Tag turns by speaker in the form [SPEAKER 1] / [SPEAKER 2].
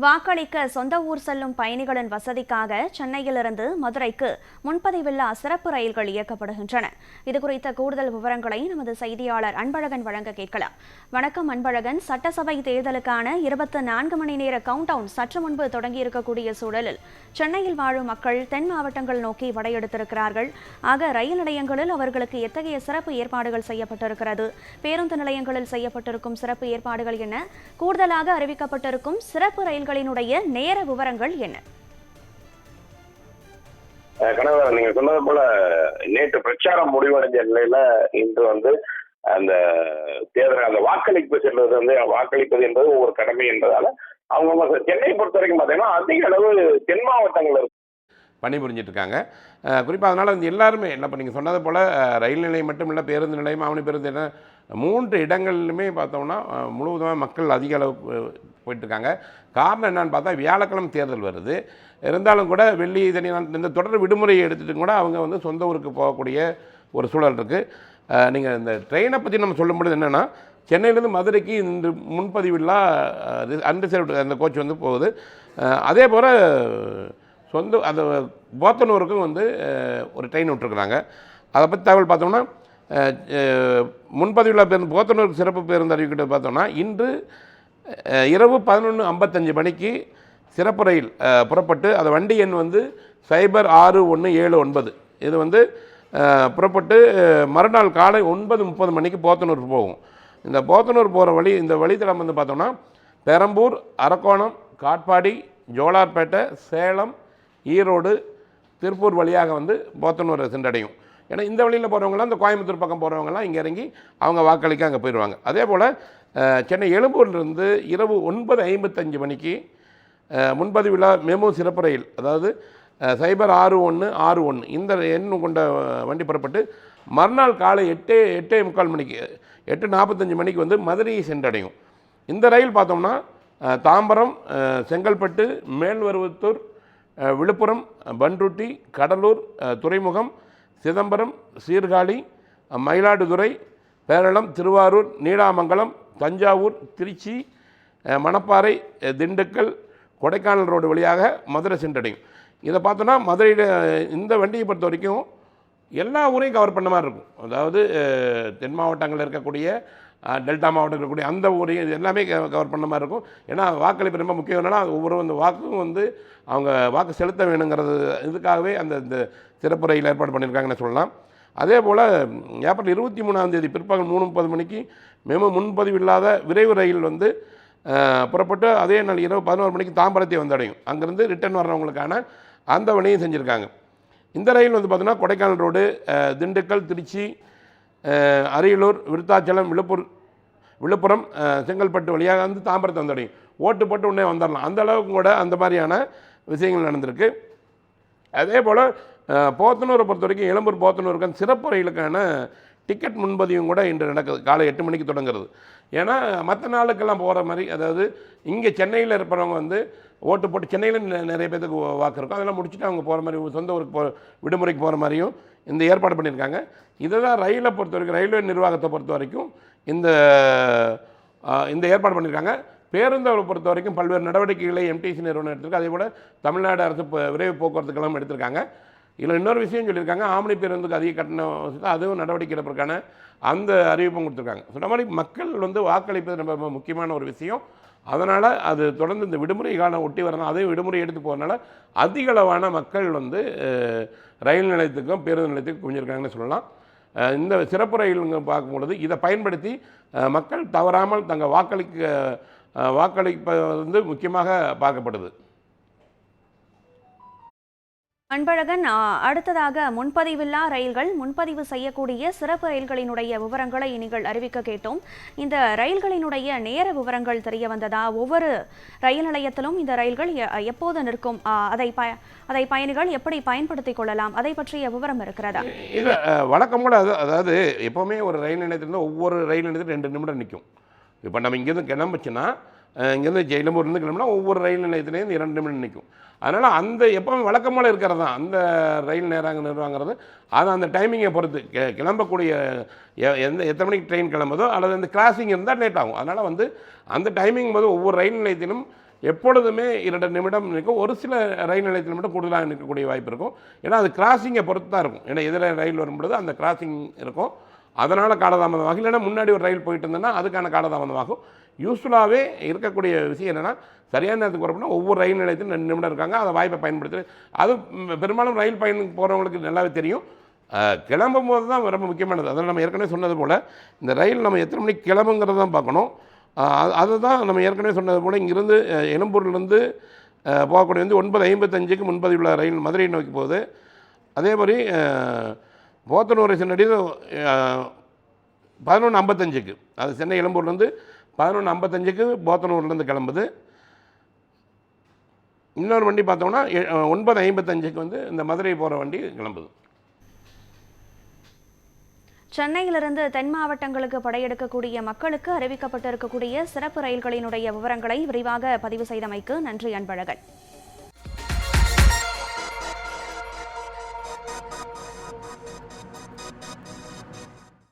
[SPEAKER 1] வாக்களிக்க சொந்த ஊர் செல்லும் பயணிகளின் வசதிக்காக சென்னையிலிருந்து மதுரைக்கு முன்பதிவில்லா சிறப்பு ரயில்கள் இயக்கப்படுகின்றன. இதுகுறித்த கூடுதல் விவரங்களை நமது செய்தியாளர் அன்பழகன் வழங்க கேட்கலாம். வணக்கம் அன்பழகன். சட்டசபை தேர்தலுக்கான 24 மணி நேர கவுண்ட் டவுன் சற்று முன்பு தொடங்கியிருக்கக்கூடிய சூழலில் சென்னையில் வாழும் மக்கள் தென் மாவட்டங்கள் நோக்கி படையெடுத்திருக்கிறார்கள். ஆக ரயில் நிலையங்களில் அவர்களுக்கு எத்தகைய சிறப்பு ஏற்பாடுகள் செய்யப்பட்டிருக்கிறது? பேருந்து நிலையங்களில் செய்யப்பட்டிருக்கும் சிறப்பு ஏற்பாடுகள் என்ன? கூடுதலாக அறிவிக்கப்பட்டிருக்கும் சிறப்பு ரயில்களினுடைய நேர விவரங்கள் என்ன?
[SPEAKER 2] கனகராஜன், நீங்க சொன்னது போல நேற்று பிரச்சாரம் முடிவடைஞ்ச நிலையில இன்று அந்த தேர்தல் அந்த வாக்களிப்பு செல்வது வாக்களிப்பது என்பது ஒவ்வொரு கடமை என்பதால அவங்க சென்னையை பொறுத்த வரைக்கும் பார்த்தீங்கன்னா அதிக அளவு தென் மாவட்டங்கள்
[SPEAKER 3] பணிபுரிஞ்சிட்டு இருக்காங்க. குறிப்பாக அதனால் எல்லாருமே இப்போ நீங்கள் சொன்னது போல் ரயில் நிலையம் மட்டும் இல்லை, பேருந்து நிலையம், ஆவணி பேருந்து என்ன 3 இடங்கள்லையுமே பார்த்தோம்னா முழுவதுமாக மக்கள் அதிக அளவு போயிட்டுருக்காங்க. காரணம் என்னன்னு பார்த்தா வியாழக்கிழமை தேர்தல் வருது. இருந்தாலும் கூட வெள்ளி சனி இந்த தொடர் விடுமுறையை எடுத்துகிட்டு கூட அவங்க சொந்த ஊருக்கு போகக்கூடிய ஒரு சூழல் இருக்குது. நீங்கள் இந்த ட்ரெயினை பற்றி நம்ம சொல்லும்பொழுது என்னென்னா, சென்னையிலேருந்து மதுரைக்கு இந்த முன்பதிவில்லா அன்ரிசர்வ்டு அந்த கோச் போகுது. அதே போல் அந்த போத்தனூருக்கும் ஒரு ட்ரெயின் விட்டுருக்குறாங்க. அதை பற்றி தகவல் பார்த்தோம்னா, முன்பதிவில் பேருந்து போத்தனூருக்கு சிறப்பு பேருந்து அறிவிக்கிட்டு பார்த்தோம்னா இன்று இரவு 11:55 மணிக்கு சிறப்பு ரயில் புறப்பட்டு அந்த வண்டி எண் 061779 இது புறப்பட்டு மறுநாள் காலை 9:30 மணிக்கு போத்தனூர் போகும். இந்த போத்தனூர் போகிற இந்த வழித்தடம் பார்த்தோம்னா பெரம்பூர், அரக்கோணம், காட்பாடி, ஜோலார்பேட்டை, சேலம், ஈரோடு, திருப்பூர் வழியாக போத்தனூரை சென்றடையும். ஏன்னா இந்த வழியில் போகிறவங்களாம் இந்த கோயம்புத்தூர் பக்கம் போகிறவங்கலாம் இங்கே இறங்கி அவங்க வாக்களிக்க அங்கே போயிடுவாங்க. அதே போல் சென்னை எழும்பூர்லேருந்து இரவு 9:55 மணிக்கு முன்பதிவில்லா மெமு சிறப்பு ரயில், அதாவது 066161 இந்த எண் கொண்ட வண்டி புறப்பட்டு மறுநாள் காலை 8:45 மணிக்கு 8:45 மணிக்கு மதுரையை சென்றடையும். இந்த ரயில் பார்த்தோம்னா தாம்பரம், செங்கல்பட்டு, மேல்மருவத்தூர், விழுப்புரம், பண்ருட்டி, கடலூர், துறைமுகம், சிதம்பரம், சீர்காழி, மயிலாடுதுறை, பேரளம், திருவாரூர், நீடாமங்கலம், தஞ்சாவூர், திருச்சி, மணப்பாறை, திண்டுக்கல், கொடைக்கானல் ரோடு வழியாக மதுரை சென்றடையும். இதை பார்த்தோன்னா மதுரையில் இந்த வண்டியை பொறுத்த வரைக்கும் எல்லா ஊரையும் கவர் பண்ண மாதிரி இருக்கும். அதாவது தென் மாவட்டங்களில் இருக்கக்கூடிய டெல்டா மாவட்டம் இருக்கக்கூடிய அந்த ஊரையும் இது எல்லாமே கவர் பண்ண மாதிரி இருக்கும். ஏன்னா வாக்களிப்பு ரொம்ப முக்கியம். என்னென்னா ஒவ்வொரு வாக்கும் அவங்க வாக்கு செலுத்த வேணுங்கிறது இதுக்காகவே இந்த சிறப்பு ரயில் ஏற்பாடு பண்ணியிருக்காங்கன்னு சொல்லலாம். அதே போல் ஏப்ரல் 23ஆம் தேதி பிற்பகல் 3:30 மணிக்கு மெமு முன்பதிவு இல்லாத விரைவு ரயில் புறப்பட்டு அதே நாள் இரவு 11 மணிக்கு தாம்பரத்தை வந்தடையும். அங்கேருந்து ரிட்டர்ன் வர்றவங்களுக்கான அந்த வழியும் செஞ்சுருக்காங்க. இந்த ரயில் பார்த்தோன்னா கொடைக்கானல் ரோடு, திண்டுக்கல், திருச்சி, அரியலூர், விருத்தாச்சலம், விழுப்புரம், செங்கல்பட்டு வழியாக தாம்பரத்தை வந்தடையும். ஓட்டு போட்டு உடனே வந்துடலாம். அந்த அளவுக்கு கூட அந்த மாதிரியான விஷயங்கள் நடந்திருக்கு. அதே போல் போத்தனூரை பொறுத்த வரைக்கும் எழும்பூர் போத்தனூருக்கு சிறப்பு ரயிலுக்கான டிக்கெட் முன்பதிவும் கூட இன்று நடக்குது. காலை 8 மணிக்கு தொடங்குறது. ஏன்னா மற்ற நாளுக்கெல்லாம் போகிற மாதிரி, அதாவது இங்கே சென்னையில் இருப்பவங்க ஓட்டு போட்டு சென்னையில் நிறைய பேருக்கு வாக்கு இருக்கும், அதெல்லாம் முடிச்சுட்டு அவங்க போகிற மாதிரி சொந்த ஊருக்கு விடுமுறைக்கு போகிற மாதிரியும் இந்த ஏற்பாடு பண்ணியிருக்காங்க. இதை தான் ரயிலை பொறுத்த வரைக்கும், ரயில்வே நிர்வாகத்தை பொறுத்த வரைக்கும் இந்த ஏற்பாடு பண்ணியிருக்காங்க. பேருந்தை பொறுத்த வரைக்கும் பல்வேறு நடவடிக்கைகளை எம்டிசி நிறுவனம் எடுத்திருக்கு. அதே போல் தமிழ்நாடு அரசு விரைவு போக்குவரத்து கழகம் எடுத்திருக்காங்க. இதில் இன்னொரு விஷயம் சொல்லியிருக்காங்க, ஆம்னி பேருந்துக்கு அதிக கட்டணம் அதுவும் நடவடிக்கை எடுப்பதற்கான அந்த அறிவிப்பும் கொடுத்துருக்காங்க. சொன்ன மாதிரி மக்கள் வாக்களிப்பது ரொம்ப முக்கியமான ஒரு விஷயம். அதனால் அது தொடர்ந்து இந்த விடுமுறை காலம் ஒட்டி வரணும். அதையும் விடுமுறை எடுத்து போகிறதுனால அதிக அளவான மக்கள் ரயில் நிலையத்துக்கும் பேருந்து நிலையத்துக்கும் குவிஞ்சிருக்காங்கன்னு சொல்லலாம். இந்த சிறப்பு ரயிலுங்க பார்க்கும்பொழுது இதை பயன்படுத்தி மக்கள் தவறாமல் தங்கள் வாக்களிப்பது முக்கியமாக பார்க்கப்படுது.
[SPEAKER 1] அன்பழகன், அடுத்ததாக முன்பதிவில்லா ரயில்கள், முன்பதிவு செய்யக்கூடிய சிறப்பு ரயில்களினுடைய விவரங்களை நீங்கள் அறிவிக்க கேட்டோம். இந்த ரயில்களினுடைய நேர விவரங்கள் தெரிய வந்ததா? ஒவ்வொரு ரயில் நிலையத்திலும் இந்த ரயில்கள் எப்போது நிற்கும்? அதை பயணிகள் எப்படி பயன்படுத்திக் கொள்ளலாம்? அதை பற்றிய விவரம் இருக்கிறதா?
[SPEAKER 3] இது வழக்கம் கூட அதாவது எப்போவுமே ஒரு ரயில் நிலையத்திலிருந்து ஒவ்வொரு ரயில் நிலையத்தில் 2 நிமிடம் நிற்கும். இப்போ நம்ம இங்கேருந்து கிளம்புச்சுன்னா, இங்கேருந்து எழும்பூர்லேருந்து கிளம்புனா ஒவ்வொரு ரயில் நிலையத்துலேருந்து 2 நிமிடம் நிற்கும். அதனால் அந்த எப்போவும் வழக்கமாக இருக்கிறது தான் அந்த ரயில் நிறுவாங்கிறது. அது அந்த டைமிங்கை பொறுத்து கிளம்பக்கூடிய எத்தனை மணிக்கு ட்ரெயின் கிளம்புதோ அல்லது அந்த கிராசிங் இருந்தால் லேட் ஆகும். அதனால் அந்த டைமிங் போது ஒவ்வொரு ரயில் நிலையத்திலும் எப்பொழுதுமே 2 நிமிடம் நிற்கும். ஒரு சில ரயில் நிலையத்தில் மட்டும் கூடுதலாக நிற்கக்கூடிய வாய்ப்பு இருக்கும். ஏன்னா அது கிராசிங்கை பொறுத்து தான் இருக்கும். ஏன்னா எதிர ரயில் வரும்பொழுது அந்த கிராசிங் இருக்கும், அதனால் காலதாமதமாகும். இல்லைன்னா முன்னாடி ஒரு ரயில் போயிட்டு இருந்தேன்னா அதுக்கான காலதாமதமாகும். யூஸ்ஃபுல்லாகவே இருக்கக்கூடிய விஷயம் என்னென்னா, சரியான நேரத்துக்கு வரப்போனால் ஒவ்வொரு ரயில் நிலையத்திலும் 2 நிமிடம் இருக்காங்க. அதை வாய்ப்பை பயன்படுத்தி அது பெரும்பாலும் ரயில் பயணம் போகிறவங்களுக்கு நல்லாவே தெரியும். கிளம்பும் போது தான் ரொம்ப முக்கியமானது. அதில் நம்ம ஏற்கனவே சொன்னது போல் இந்த ரயில் நம்ம எத்தனை மணிக்கு கிளம்புங்கிறது தான் பார்க்கணும். அதுதான் நம்ம ஏற்கனவே சொன்னது போல் இங்கிருந்து எழும்பூர்லேருந்து போகக்கூடிய வந்து 9:55க்கு முன்பதிவுள்ள ரயில் மதுரை நோக்கி போகுது. அதே மாதிரி போத்தனூரை சென்றடைந்து 11:55க்கு, அது சென்னை எழும்பூர்லேருந்து 11:55க்கு போத்தனூர்லேருந்து கிளம்புது. இன்னொரு வண்டி பார்த்தோம்னா 9:55க்கு வந்து இந்த மதுரை போகிற வண்டி கிளம்புது.
[SPEAKER 1] சென்னையிலிருந்து தென் மாவட்டங்களுக்கு படையெடுக்கக்கூடிய மக்களுக்கு அறிவிக்கப்பட்டிருக்கக்கூடிய சிறப்பு ரயில்களினுடைய விவரங்களை விரிவாக பதிவு செய்தமைக்கு நன்றி அன்பழகன்.